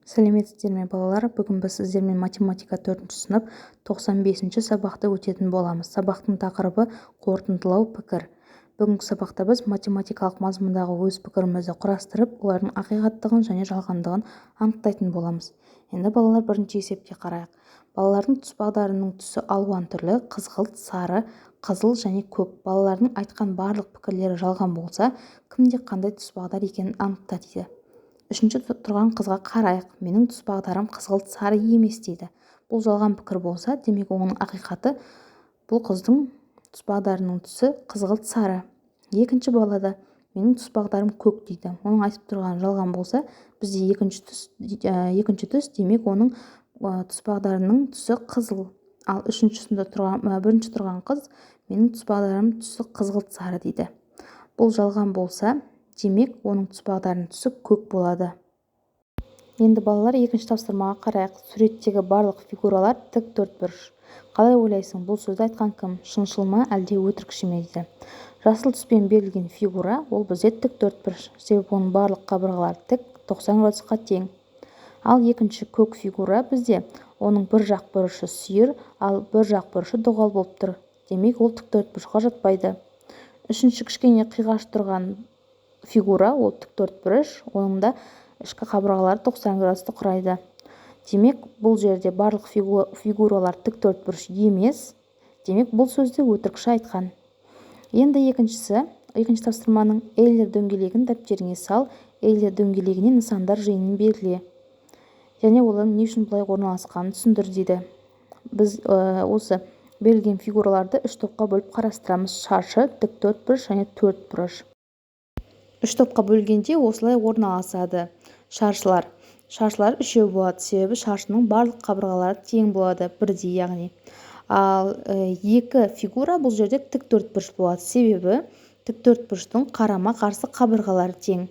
Сәлеметсіздер ме балалар? Бүгін біз сіздермен математика 4-ші сынып 95-ші сабақты өтетін боламыз. Сабақтың тақырыбы қорытындылау пікір. Бүгінгі сабақта біз математикалық мазмұндағы өз пікірімізді құрастырып, олардың ақиқаттығын және жалғандығын анықтайтын боламыз. Енді балалар, бірінші есепке қарайық. Балалардың тұспағдарының түсі алуан түрлі: қызғылт, сары, қызыл және көк. Балалардың айтқан барлық пікірлері жалған болса, кімде қандай тұспағдар екенін анықта дейді. Үшінші тұрған қызға қарайық. Менің тұспағдарым қызғылт, сары емес дейді. Бұл жалған пікір болса, демек оның ақиқаты бұл қыздың тұспағдарының түсі қызғылт, сары. Екінші балада менің тұспағдарым көк дейді. Оның айтып тұрған жалған болса, бізде екінші түс, демек оның тұспағдарының түсі қызыл. Ал бірінші тұрған қыз менің тұспағдарым түсі қызғылт, сары дейді. Бұл жалған болса, демек оның тұспағдарының түсі көк болады. Енді балалар, екінші тапсырмаға қарайық. Суреттегі барлық фигуралар тік төртбұрыш. Қалай ойлайсың, бұл сөзді айтқан кім? Шыншыл ма, әлде өтірікші ме дейді. Жасыл түспен берілген фигура ол бізде тік төртбұрыш, себебі оның барлық қабырғалары тік, 90 градусқа тең. Ал екінші көк фигура бізде оның бір жақ бұрышы сүйір, ал бір жақ бұрышы доғал болып тұр. Демек, ол тік төртбұрышқа жатпайды. Үшінші кішкене қиғаш тұрған фигура ол тік төртбұрыш, оның да ішкі қабырғалары 90 градусты құрайды. Демек, бұл жерде барлық фигуралар тік төртбұрыш емес. Демек, бұл сөзді өтірікші айтқан. Енді екінші тапсырманың Эйлер дөңгелегін дәптеріңе сал, Эйлер дөңгелегіне нысандар жиынын белгіле. Және олардың не үшін бұлай орналасқанын түсіндір дейді. Біз осы берілген фигураларды үш топқа бөліп қарастырамыз: шаршы, тік төртбұрыш және төртбұрыш. Үш топқа бөлгенде осылай орналасады. Шаршылар үшеу болады, себебі шаршының барлық қабырғалары тең болады, бірдей яғни. Ал екі фигура бұл жерде тік төртбұрыш болады, себебі тік төртбұрыштың қарама-қарсы қабырғалары тең.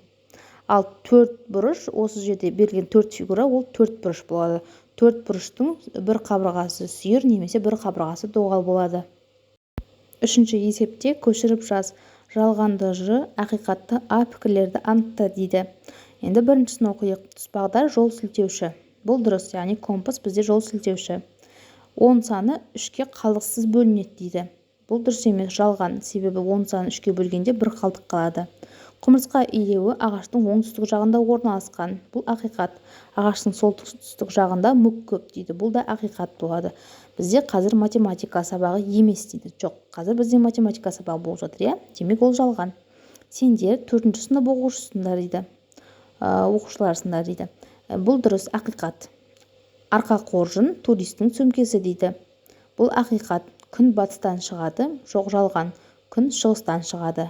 Ал төртбұрыш, осы жерде берілген төрт фигура, ол төртбұрыш болады. Төртбұрыштың бір қабырғасы сүйір немесе бір қабырғасы доғал болады. Үшінші есепте көшіріп жаз. Жалғанды Ж, ақиқатты А пікірлерді анықта дейді. Енді біріншісін оқиық. Тұспағдар жол сілтеуші. Бұл дұрыс, яғни компас бізде жол сілтеуші. 10 саны 3-ке қалдықсыз бөлінеді дейді. Бұл дұрыс емес, жалған, себебі 10 саны 3-ке бөлгенде бір қалдық қалады. Құмырсқа илеуі ағаштың оңтүстік жағында орналасқан. Бұл ақиқат. Ағаштың солтүстік жағында мүк көп дейді. Бұл да ақиқат болады. Бізде қазір математика сабағы емес дейді. Жоқ, қазір бізде математика сабағы болып жатыр, демек ол жалған. Сендер 4-ші сынып оқушыларсыңдар дейді. Бұл дұрыс, ақиқат. Арқа қоржын туристің сөмкесі дейді. Бұл ақиқат. Күн батыстан шығады, жоқ, жалған. Күн шығыстан шығады.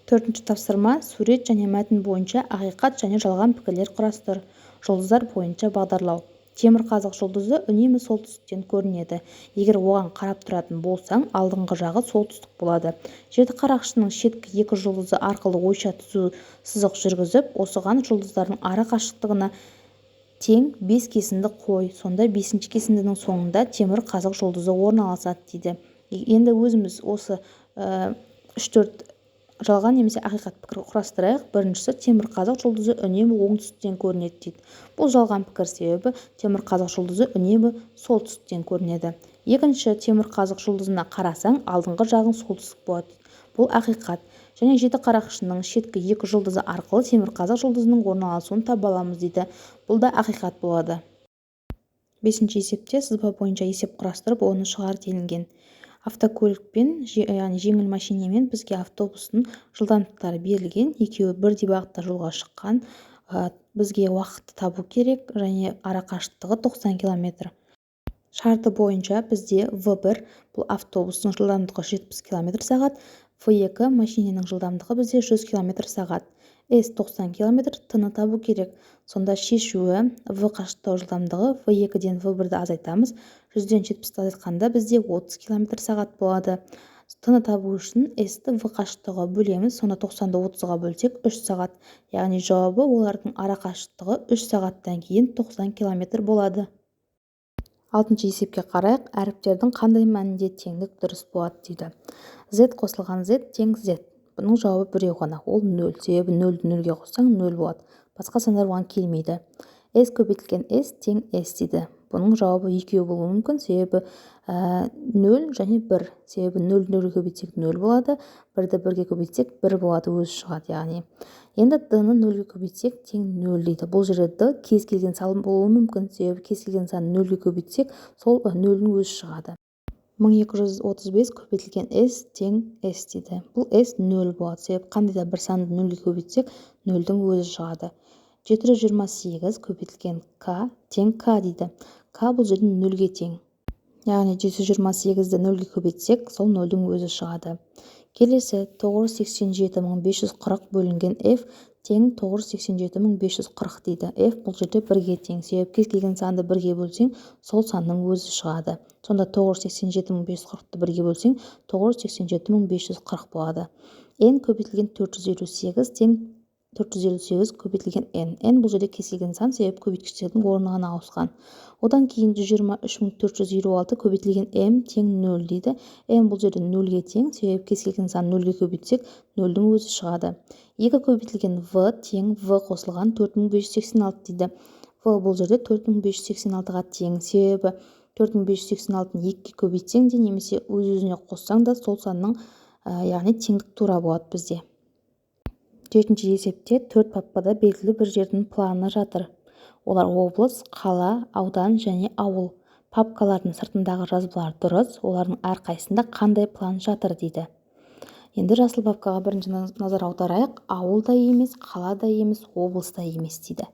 4-ші тапсырма: сурет және мәтін бойынша ақиқат және жалған пікірлер құрастыр. Жұлдыздар бойынша бағдарлау. Темірқазық жұлдызы үнемі солтүстіктен көрінеді. Егер оған қарап тұратын болсаң, алдыңғы жағы солтүстік болады. Жеті қарақшының шеткі екі жұлдызы арқылы ойша түзу сызық жүргізіп, осыған жұлдыздардың ара қашықтығына тең 5 кесінді қой. Сонда 5-ші кесіндінің соңында темірқазық жұлдызы орналасады дейді. Енді өзіміз осы 3-4 жалған немесе ақиқат пікір құрастырайық. Біріншісі, темірқазық жұлдызы үнемі оңтүстіктен көрінеді дейді. Бұл жалған пікір, себебі темірқазық жұлдызы үнемі солтүстіктен көрінеді. Екінші, темірқазық жұлдызына қарасаң, алдыңғы жағың солтүстік болады. Бұл ақиқат. Және жеті қарақшының шеткі екі жұлдызы арқылы темірқазық жұлдызының орналасуын таба аламыз дейді. Бұл да ақиқат болады. 5-ші есепте сызба бойынша есеп құрастырып, оны шығар делінген. Автокөлікпен, яғни жеңіл машинамен бізге автобустың жылдамдықтары берілген, екеуі бірдей бағытта жолға шыққан. Бізге уақытты табу керек және ара қашықтығы 90 км. Шарты бойынша бізде В1 бұл автобустың жылдамдығы 70 км/сағат, В2 машинаның жылдамдығы бізде 100 км/сағат. С 90 км, Т-ны табу керек. Сонда шешуі: В қашықтау жылдамдығы В2-ден В1-ді азайтамыз. 100-ден 70-ті азайтқанда бізде 30 км/сағат болады. Т-ны табу үшін С-ті В қашықтауға бөлеміз. Сонда 90-ды 30-ға бөлсек 3 сағат. Яғни жауабы олардың ара қашықтығы 3 сағаттан кейін 90 км болады. 6-ші есепке қарайық. Әріптердің қандай мәнінде теңдік дұрыс болады дейді. Z қосылған Z тең Z. Бұның жауабы біреу ғана, ол 0. Себебі 0-ді 0-ге қоссаң 0 болады. Басқа сандар оған келмейді. s көбейтілген s тең s дейді. Бұның жауабы екеу болуы мүмкін, себебі 0 және 1. Себебі 0-0 көбейтсек 0 болады, 1-ді 1-ге көбейтсек 1 болады, өзі шығады. Яғни енді d-ны 0-ге көбейтсек тең 0 дейді. Бұл жерде d кез келген сан болуы мүмкін, себебі кез келген сан 0-ге көбейтсек сол 0-ның өзі шығады. 1235 көбейтілген s тең s дейді. Бұл s 0 болады, себебі қандай да бір санды 0-ге көбейтсек 0-дің өзі шығады. 728 көбейтілген k тең k дейді. K бұл жерде 0-ге тең. Яғни 728-ді 0-ге көбейтсек, сол 0-дің өзі шығады. Келесі 987540 бөлінген f тең 987540 дейді. F бұл жерде 1-ге тең. Себебі кез келген санды 1-ге бөлсең, сол санның өзі шығады. Сонда 987540-ды 1-ге бөлсең, 987540 болады. n көбейтілген 458 тең 458 көбейтілген n. n бұл жерде кез келген сан, себебі көбейткіштердің орны ғана ауысқан. Одан кейін 123426 көбейтілген m тең 0 дейді. m бұл жерде 0-ге тең, себебі кез келген сан 0-ге көбейтсек 0-дің өзі шығады. 2 көбейтілген v тең v қосылған 4586 дейді. v бұл жерде 4586-ға тең, себебі 4586-ны 2-ге көбейтсең де немесе өз-өзіне қоссаң да сол санның яғни теңдік тура болады бізде. 7-ші есепте 4 папкада белгілі бір жердің планы жатыр. Олар облыс, қала, аудан және ауыл. Папкалардың сыртындағы жазбалар дұрыс, олардың әрқайсында қандай план жатыр дейді. Енді жасыл папкаға бірінші назар аударайық. Ауыл да емес, қала да емес, облыс та емес дейді.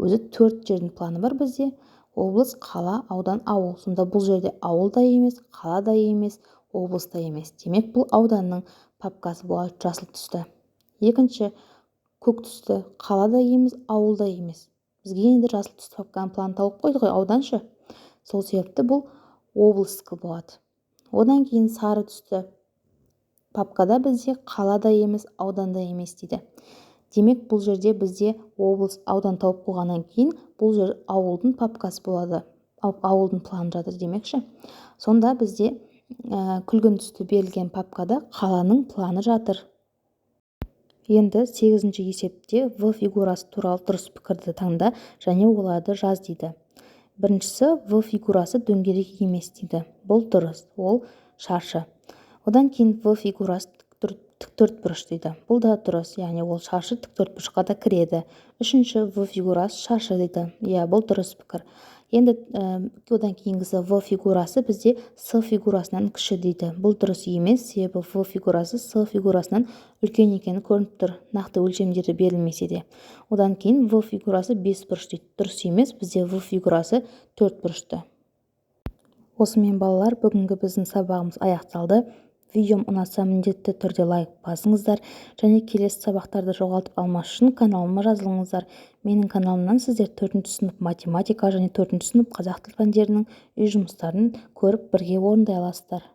Өзі 4 жердің планы бар бізде. Облыс, қала, аудан, ауыл. Сонда бұл жерде ауыл да емес, қала да емес, облыс та емес. Демек бұл ауданның папкасы болады жасыл түсті. Екінші көк түсті, қала да емес, ауыл да емес. Бізге енді жасыл түсті папканың планын тауып қойды ғой, ауданшы. Сол себепті бұл облыстық болады. Одан кейін сары түсті папкада бізде қала да емес, аудан да емес дейді. Демек бұл жерде бізде облыс, аудан тауып қойғаннан кейін бұл жер ауылдың папкасы болады. Ауылдың планы жатыр демекші. Сонда бізде күлгін түсті берілген папкада қаланың планы жатыр. Енді 8-ші есепте v фигурасы туралы дұрыс пікірді таңда және оларды жаз дейді. Біріншісі v фигурасы дөңгелек емес дейді. Бұл дұрыс, ол шаршы. Одан кейін v фигурасы тіктөртбұрыш дейді. Бұл да дұрыс, яғни ол шаршы тіктөртбұрышқа да кіреді. Үшінші v фигурасы шаршы дейді. Бұл дұрыс пікір. Енді одан кейінгісі v фигурасы бізде s фигурасынан кіші дейді. Бұл дұрыс емес, себебі v фигурасы s фигурасынан үлкен екені көрініп тұр. Нақты өлшемдері берілмесе де. Одан кейін v фигурасы 5 бұрыш дейді. Дұрыс емес, бізде v фигурасы 4 бұрышты. Осымен балалар, бүгінгі біздің сабағымыз аяқталды. Видеом ұнаса міндетті түрде лайк басыңыздар және келесі сабақтарды жоғалтып алмас үшін каналыма жазылыңыздар. Менің каналымнан сіздер 4-ші сынып математика және 4-ші сынып қазақ тіл пәндерінің үй жұмыстарын көріп бірге орындай аласыздар.